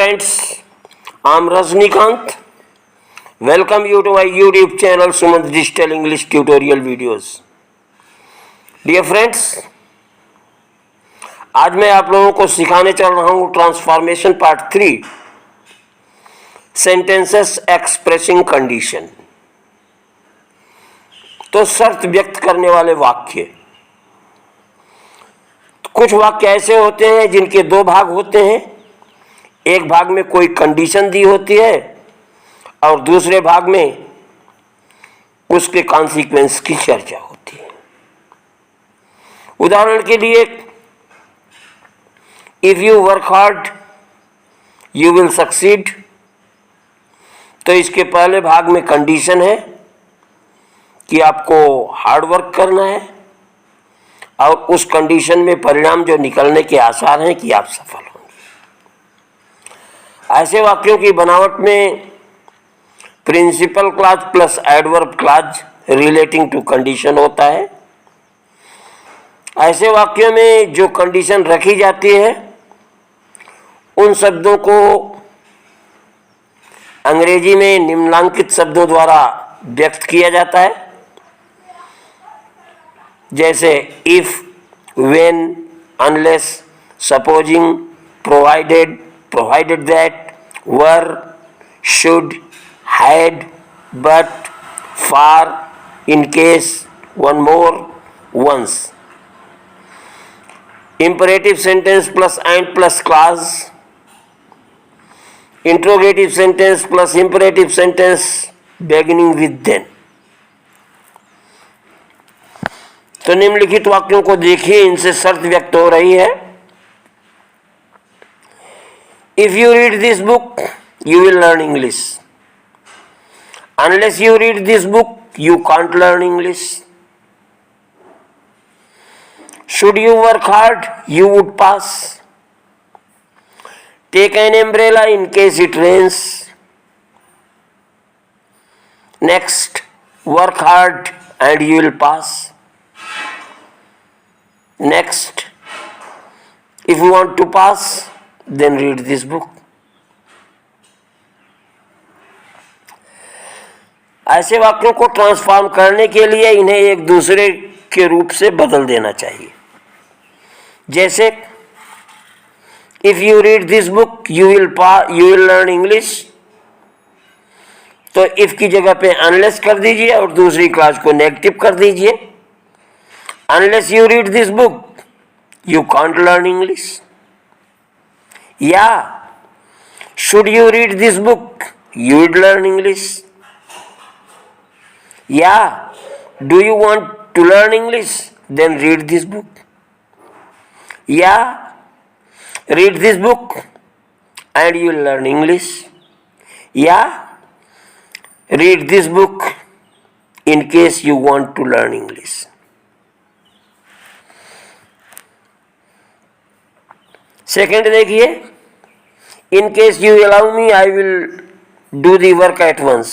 friends, I'm Rajnikant. Welcome you to my YouTube channel Sumant Digital English Tutorial Videos. Dear friends, आज मैं आप लोगों को सिखाने चल रहा हूँ transformation part 3, sentences expressing condition. तो शर्त व्यक्त करने वाले वाक्य। कुछ वाक्य ऐसे होते हैं जिनके दो भाग होते हैं। एक भाग में कोई कंडीशन दी होती है और दूसरे भाग में उसके कॉन्सिक्वेंस की चर्चा होती है। उदाहरण के लिए, if you work hard you will succeed, तो इसके पहले भाग में कंडीशन है कि आपको हार्ड वर्क करना है और उस कंडीशन में परिणाम जो निकलने के आसार हैं कि आप सफल होंगे। ऐसे वाक्यों की बनावट में principal clause plus adverb clause relating to condition होता है। ऐसे वाक्यों में जो कंडीशन रखी जाती है उन शब्दों को अंग्रेजी में निम्नलिखित शब्दों द्वारा व्यक्त किया जाता है, जैसे if, when, unless, supposing, provided, provided that, were, should, had, but, for, in case, one more, once. Imperative sentence plus and plus clause. Interrogative sentence plus imperative sentence beginning with then. तो निम्नलिखित वाक्यों को देखिए, इनसे शर्त व्यक्त हो रही है। If you read this book, you will learn English. Unless you read this book, you can't learn English. Should you work hard, you would pass. Take an umbrella in case it rains. Next, work hard and you will pass. Next, if you want to pass, then read this book. ऐसे वाक्यों को transform करने के लिए इन्हें एक दूसरे के रूप से बदल देना चाहिए। जैसे if you read this book you will learn English, तो इफ की जगह पे अनलेस कर दीजिए और दूसरी क्लास को नेगेटिव कर दीजिए। Unless you read this book you can't learn English. या should you read this book you would learn English. या do you want to learn English then read this book. या read this book and you will learn English. या read this book in case you want to learn English. Second देखिए, in case you allow me I will do the work at once,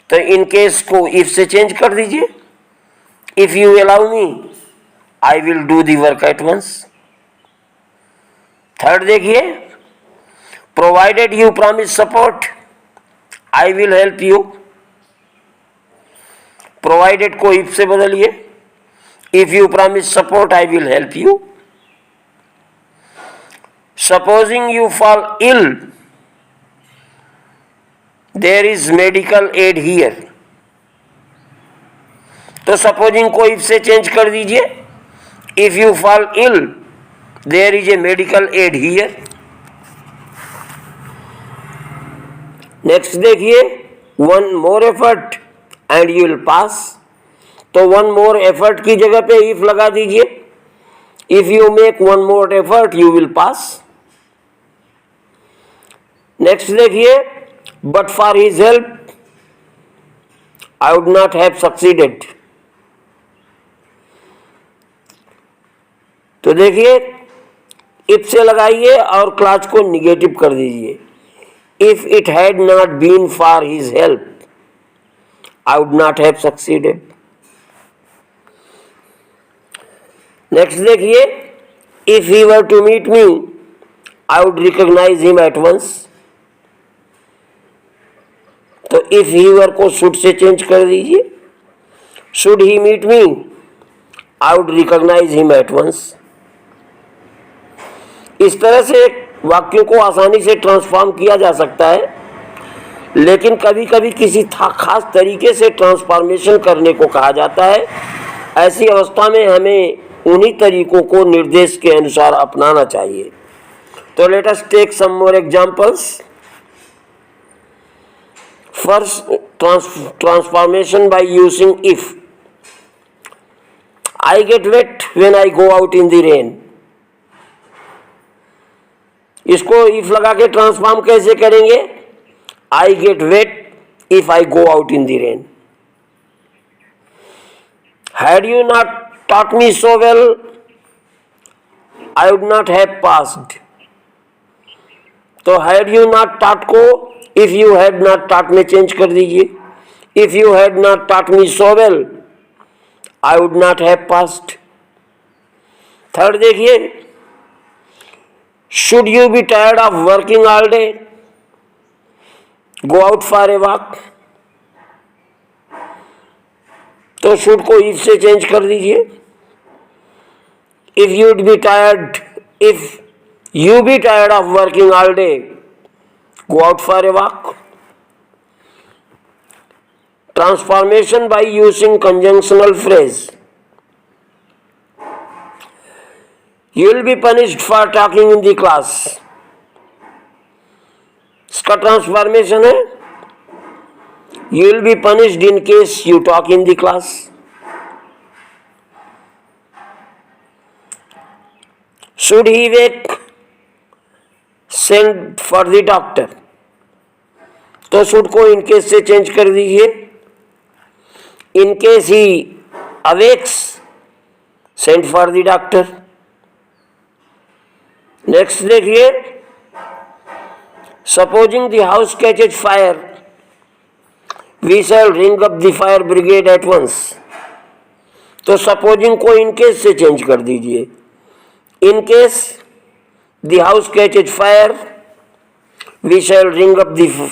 तो in case को if से change कर दीजिए। If you allow me I will do the work at once. Third देखिए, provided you promise support I will help you, provided को if से बदलिए। If you promise support I will help you. Supposing you fall ill, there is medical aid here. तो supposing को if से change कर दीजिए। If you fall ill, there is a medical aid here. Next देखिए, one more effort and you will pass. तो one more effort की जगह पे if लगा दीजिए। If you make one more effort, you will pass. Next देखिए, but for his help I would not have succeeded. तो देखिए, इफ से लगाइए और क्लॉज को निगेटिव कर दीजिए। If it had not been for his help I would not have succeeded. Next देखिए, if he were to meet me I would recognize him at once. तो इफ ही वर को should से change कर दीजिए. Should he meet me, I would recognise him at once. इस तरह से वाक्यों को आसानी से ट्रांसफॉर्म किया जा सकता है, लेकिन कभी कभी किसी खास तरीके से ट्रांसफॉर्मेशन करने को कहा जाता है. ऐसी अवस्था में हमें उन्हीं तरीकों को निर्देश के अनुसार अपनाना चाहिए. तो let us take some more examples. First, transformation by using if. I get wet when I go out in the rain. इसको इफ लगा के ट्रांसफॉर्म कैसे करेंगे? I get wet if I go out in the rain. Had you not taught me so well, I would not have passed. तो had you not taught को if you had not taught में change कर दीजिए. If you had not taught me so well, I would not have passed. Third देखिए, should you be tired of working all day, go out for a walk. तो should को if से change कर दीजिए. if you'd be tired, if you be tired of working all day, go out for a walk. Transformation by using conjunctional phrase. You will be punished for talking in the class. इसका transformation है, you will be punished in case you talk in the class. Should he wake, send for the doctor. तो should को in case से change कर दीजिए. In case he awakes, send for the doctor. Next देखिए, supposing the house catches fire, we shall ring up the fire brigade at once. तो supposing को in case से change कर दीजिए. In case the house catches fire, we shall ring up the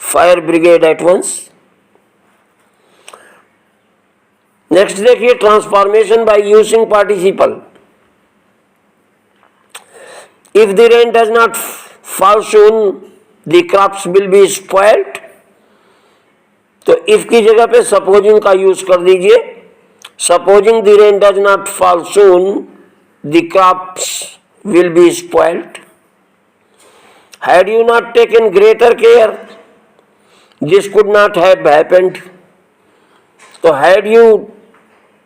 fire brigade at once. Next देखिए, transformation by using participle. If the rain does not fall soon, the crops will be spoiled. तो if की जगह पे supposing का use कर दीजिए. Supposing the rain does not fall soon, the crops will be spoiled. Had you not taken greater care, this could not have happened. तो had you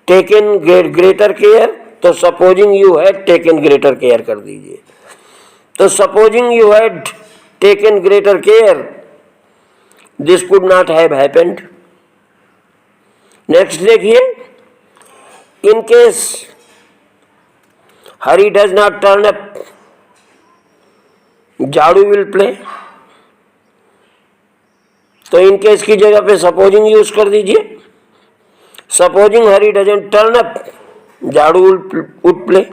taken greater care, तो supposing you had taken greater care कर दीजिए. तो supposing you had taken greater care, this could not have happened. Next देखिए, in case Hari does not turn up, Jhadu will play. तो in case की जगह पे supposing use कर दीजिए. Supposing Hari doesn't turn up, Jhadu would play.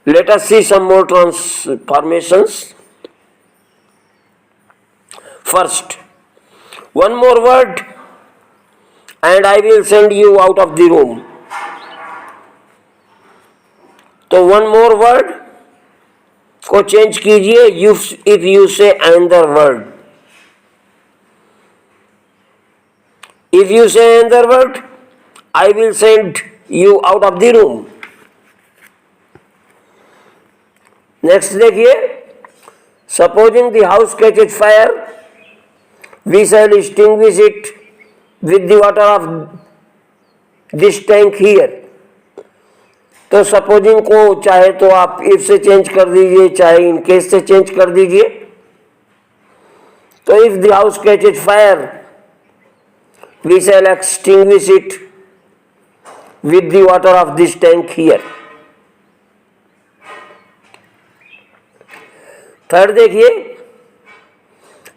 Let us see some more transformations. First, one more word and I will send you out of the room. तो one more word को change कीजिए. if you say another word. If you say another word, I will send you out of the room. Next देखिए, supposing the house catches fire, we shall extinguish it with the water of this tank here. तो supposing को चाहे तो आप if से change कर दीजिए, चाहे इन केस से चेंज कर दीजिए. तो if the house catches fire, we shall extinguish it with the water of this tank here. Third देखिए,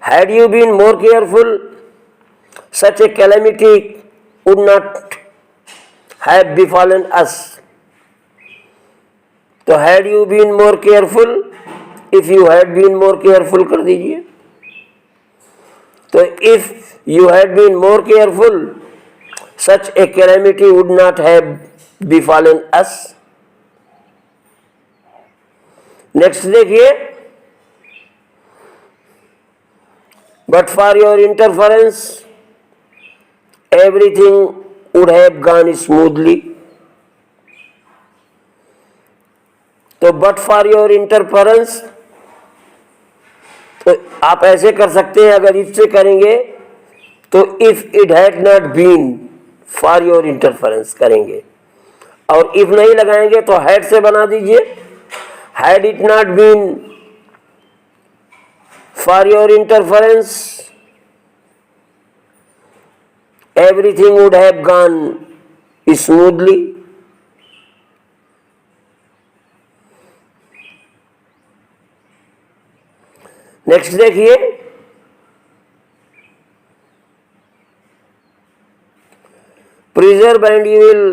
had you been more careful, such a calamity would not have befallen us. तो had you been more careful, if you had been more careful कर दीजिए। तो if you had been more careful such a calamity would not have befallen us. Next देखिए, but for your interference everything would have gone smoothly. तो but for your interference, तो आप ऐसे कर सकते हैं, अगर इफ से करेंगे तो if it had not been for your interference करेंगे, और इफ नहीं लगाएंगे तो हैड से बना दीजिए। Had it not been for your interference everything would have gone smoothly. Next देखिए, preserve and you will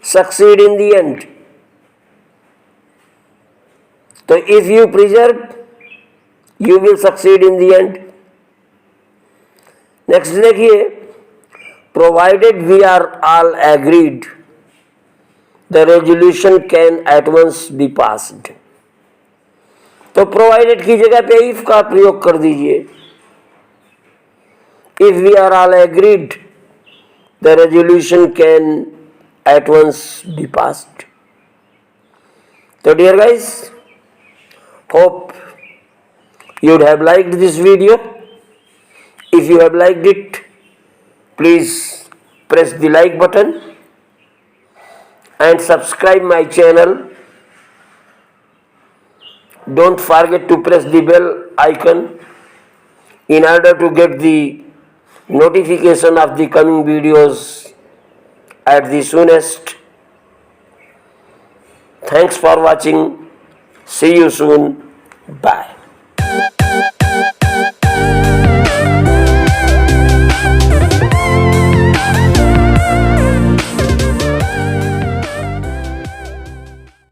succeed in the end। तो if you preserve you will succeed in the end। Next देखिए, provided we are all agreed the resolution can at once be passed। तो provided की जगह पे if का प्रयोग कर दीजिए। If we are all agreed the resolution can at once be passed. तो dear guys, hope you would have liked this video. If you have liked it, please press the like button and subscribe my channel. Don't forget to press the bell icon in order to get the notification of the coming videos at the soonest. Thanks for watching. See you soon. Bye.